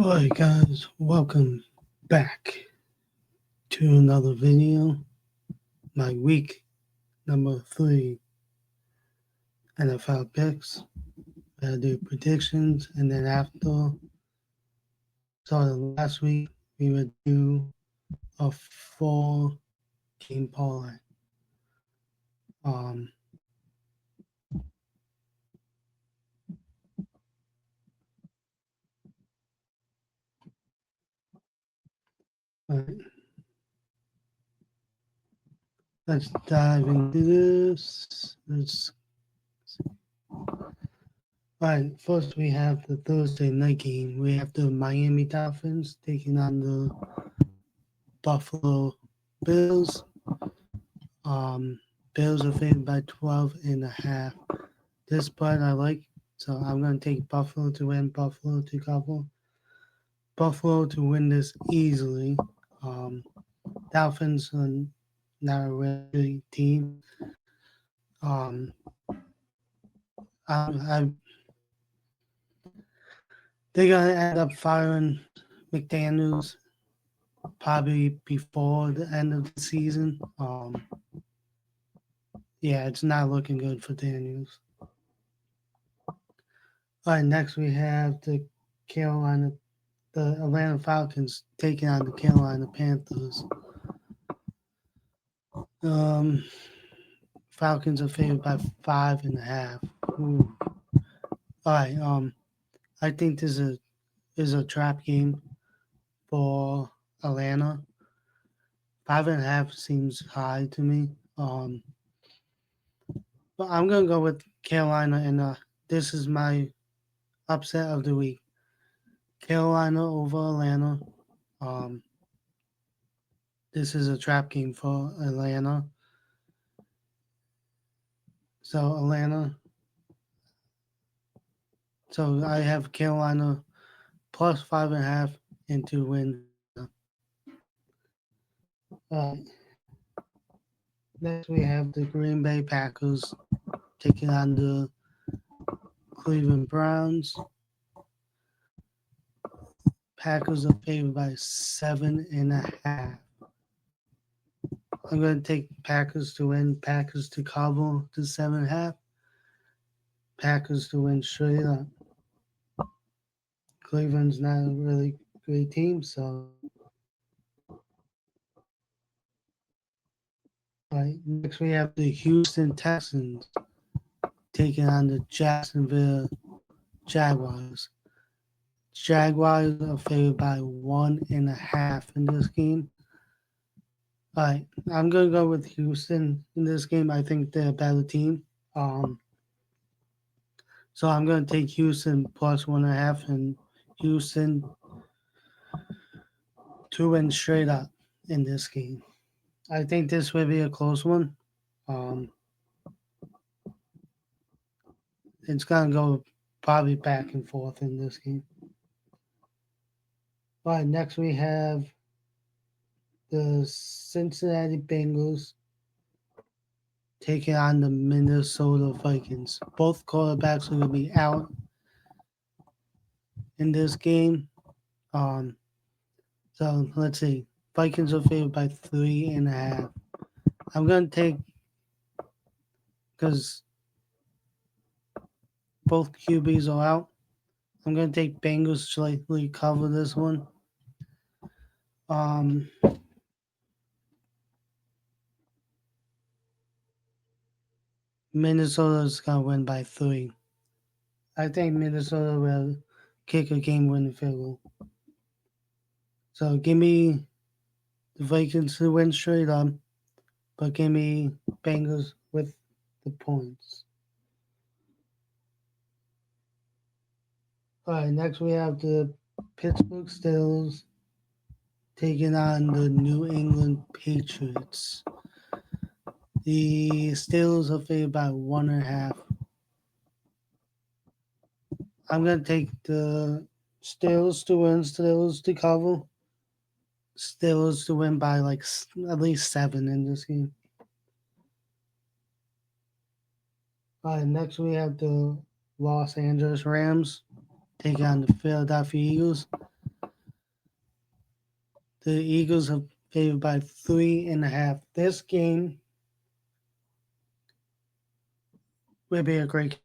Alright guys, welcome back to another video. My week number 3 NFL picks. I do predictions and then after last week we would do a 4 team parlay. Um but let's dive into this. Alright, first we have the Thursday night game. We have the Miami Dolphins taking on the Buffalo Bills. Um, Bills are favored by 12.5. This part I like, so I'm going to take Buffalo to win, Buffalo to cover. Buffalo to win this easily. Um, Dolphins are not a really good team. Um, I they're going to end up firing McDaniels probably before the end of the season. Yeah, it's not looking good for Daniels. All right, next we have Carolina, the Atlanta Falcons taking on the Carolina Panthers. Um, Falcons are favored by 5.5. Ooh. All right. I think this is a trap game for Atlanta. 5.5 seems high to me. But I'm gonna go with Carolina, and this is my upset of the week. Carolina over Atlanta. Um, this is a trap game for Atlanta. So Atlanta. So I have Carolina plus 5.5 and to win Atlanta. Uh, Next we have the Green Bay Packers taking on the Cleveland Browns. Packers are favored by 7.5. I'm going to take Packers to win, Packers to cover to 7.5. Packers to win straight up. Cleveland's not a really great team, so right. Next we have the Houston Texans taking on the Jacksonville Jaguars. Jaguars are favored by 1.5 in this game. All right, I'm gonna go with Houston in this game. I think they're a better team. Um, so I'm gonna take Houston plus 1.5 and Houston to win straight up in this game. I think this will be a close one. Um, it's gonna go probably back and forth in this game. All right, next we have the Cincinnati Bengals taking on the Minnesota Vikings. Both quarterbacks are going to be out in this game. Um, so let's see. Vikings are favored by 3.5. I'm going to take, because both QBs are out, I'm going to take Bengals slightly cover this one. Um, Minnesota's going to win by 3. I think Minnesota will kick a game winning field goal. So give me the Vikings to win straight up, but give me Bengals with the points. All right, next we have the Pittsburgh Steelers taking on the New England Patriots. The Steelers are favored by 1.5. I'm gonna take the Steelers to win, Steelers to cover, Steelers to win by like at least 7 in this game. All right, next we have the Los Angeles Rams taking on the Philadelphia Eagles. The Eagles are favored by 3.5. This game will be a great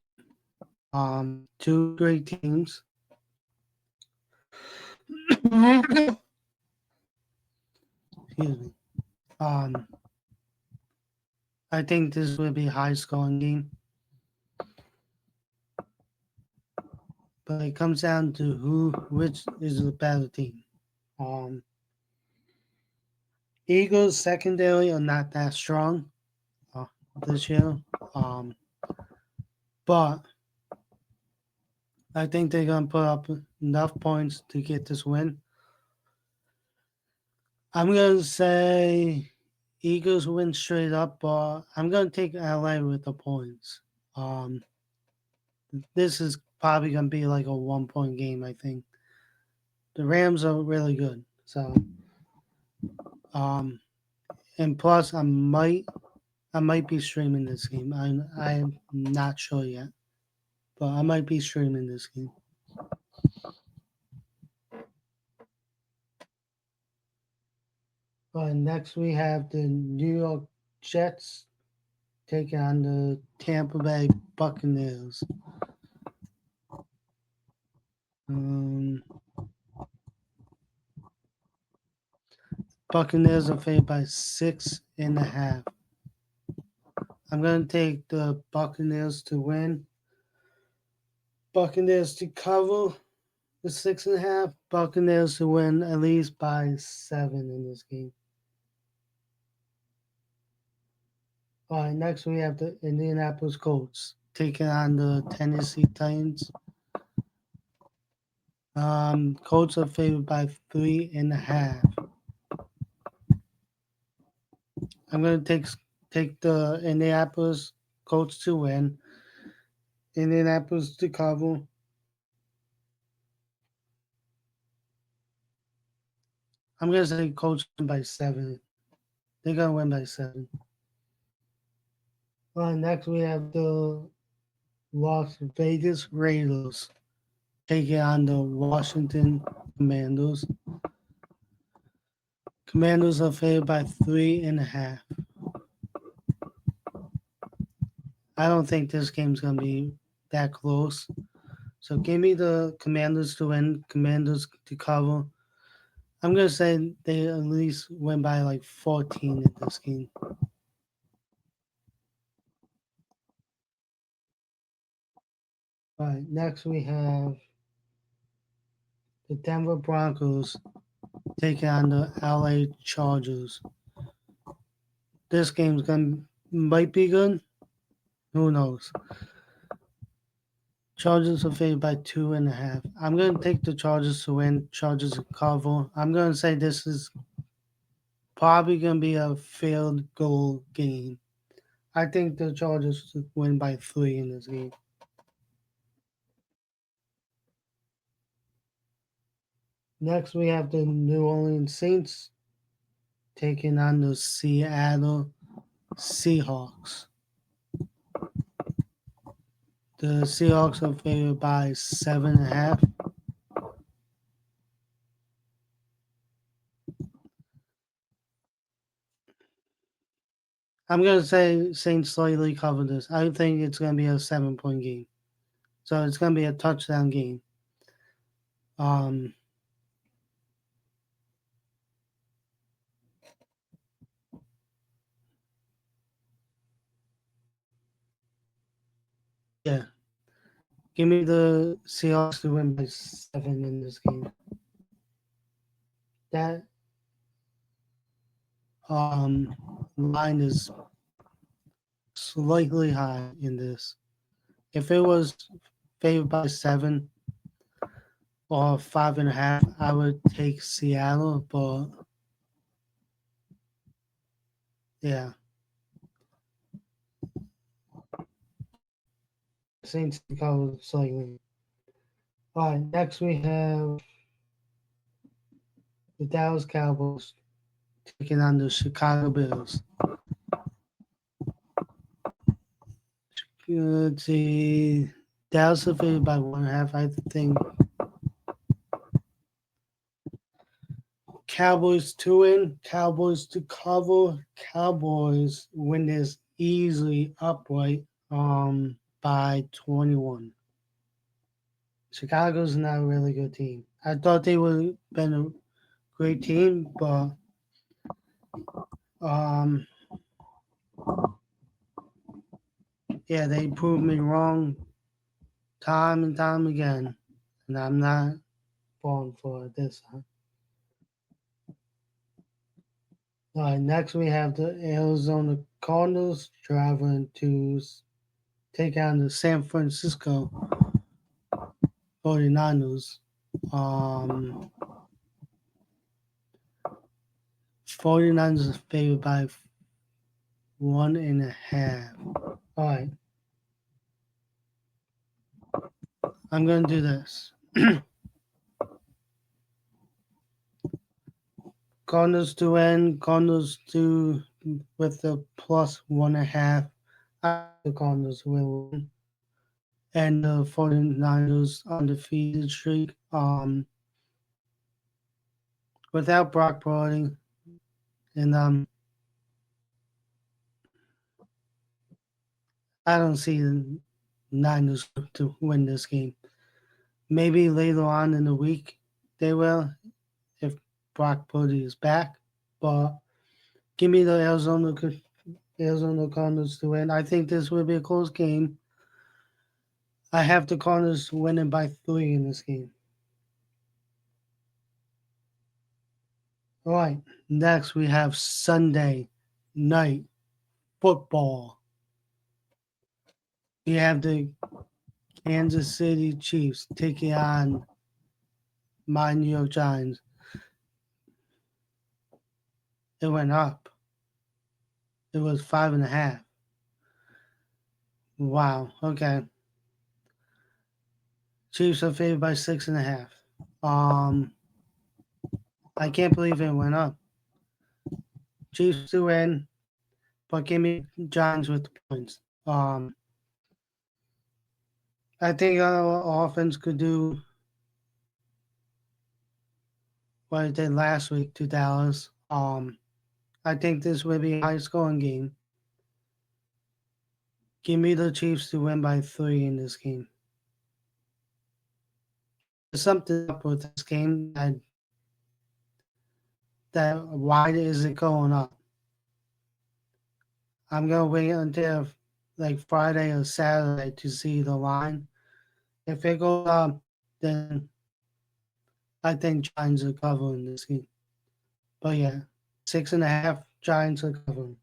two great teams. Excuse me. Um, I think this will be a high scoring game. But it comes down to which is the better team. Um, Eagles secondary are not that strong this year, but I think they're gonna put up enough points to get this win. I'm gonna say Eagles win straight up, but I'm gonna take LA with the points. Um, this is probably gonna be like a 1 point game. I think the Rams are really good, so and plus I might be streaming this game. I'm not sure yet, but I might be streaming this game. Next we have the New York Jets taking on the Tampa Bay Buccaneers. Buccaneers are favored by 6.5. I'm going to take the Buccaneers to win. Buccaneers to cover the 6.5. Buccaneers to win at least by 7 in this game. All right, next we have the Indianapolis Colts taking on the Tennessee Titans. Colts are favored by 3.5. I'm going to take the Indianapolis Colts to win. Indianapolis to cover. I'm going to say Colts win by 7. They're going to win by 7. Next we have the Las Vegas Raiders taking on the Washington Commanders. Commanders are favored by 3.5. I don't think this game's going to be that close. So give me the Commanders to win, Commanders to cover. I'm going to say they at least win by like 14 in this game. All right, next we have the Denver Broncos taking on the LA Chargers. This game's might be good. Who knows? Chargers are favored by 2.5. I'm going to take the Chargers to win. Chargers to cover. I'm going to say this is probably going to be a field goal game. I think the Chargers win by 3 in this game. Next, we have the New Orleans Saints taking on the Seattle Seahawks. The Seahawks are favored by 7.5. I'm going to say Saints slightly cover this. I think it's going to be a 7-point game. So it's going to be a touchdown game. Yeah. Give me the Seahawks to win by 7 in this game. That line is slightly high in this. If it was favored by 7 or 5.5, I would take Seattle, but yeah. Saints cover slightly. All right, next we have the Dallas Cowboys taking on the Chicago Bears. Let's see. Dallas are favored by 1.5. I think Cowboys to win, Cowboys to cover, Cowboys win this easily upright by 21. Chicago's not a really good team. I thought they would have been a great team, but um yeah, they proved me wrong time and time again. And I'm not falling for it this time. All right, next we have the Arizona Cardinals traveling to take on the San Francisco 49ers. 49ers is favored by 1.5. All right, I'm going to do this. Cardinals to win, Cardinals to with the plus 1.5. The Cardinals will win. And the 49ers undefeated streak. Without Brock Purdy, and I don't see the Niners to win this game. Maybe later on in the week they will if Brock Purdy is back. But give me the Arizona Cardinals to win. I think this will be a close game. I have the Cardinals winning by 3 in this game. All right, next we have Sunday night football. We have the Kansas City Chiefs taking on my New York Giants. It went up. It was 5.5. Wow. Okay. Chiefs are favored by 6.5. I can't believe it went up. Chiefs to win, but give me Giants with the points. I think our offense could do what it did last week to Dallas. I think this will be a high scoring game. Give me the Chiefs to win by 3 in this game. There's something up with this game that why is it going up? I'm gonna wait until like Friday or Saturday to see the line. If it goes up, then I think Giants are covering this game. But yeah, 6.5 Giants are covering.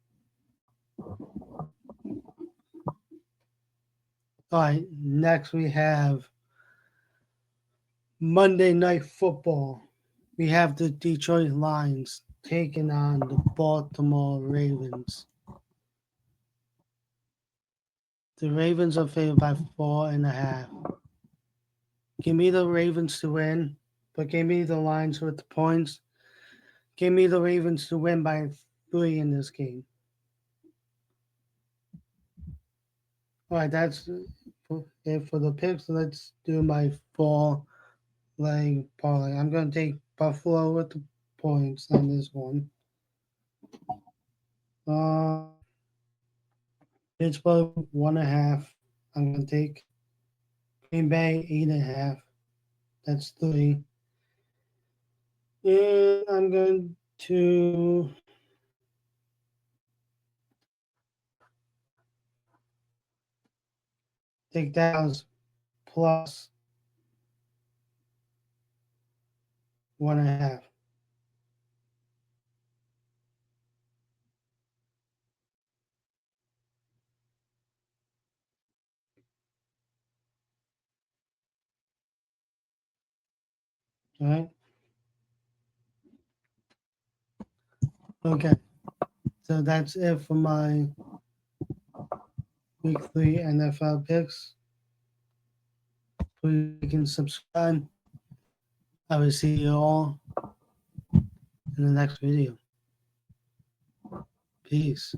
All right, next we have Monday Night Football. We have the Detroit Lions taking on the Baltimore Ravens. The Ravens are favored by 4.5. Give me the Ravens to win, but give me the Lions with the points. Give me the Ravens to win by 3 in this game. All right, that's it for the picks. Let's do my 4-leg parlay. I'm going to take Buffalo with the points on this one. Pittsburgh 1.5. I'm going to take Green Bay 8.5. That's 3. And I'm going to take Dallas plus 1.5. All right. Okay. So that's it for my week 3 NFL picks. Please like and subscribe. I will see you all in the next video. Peace.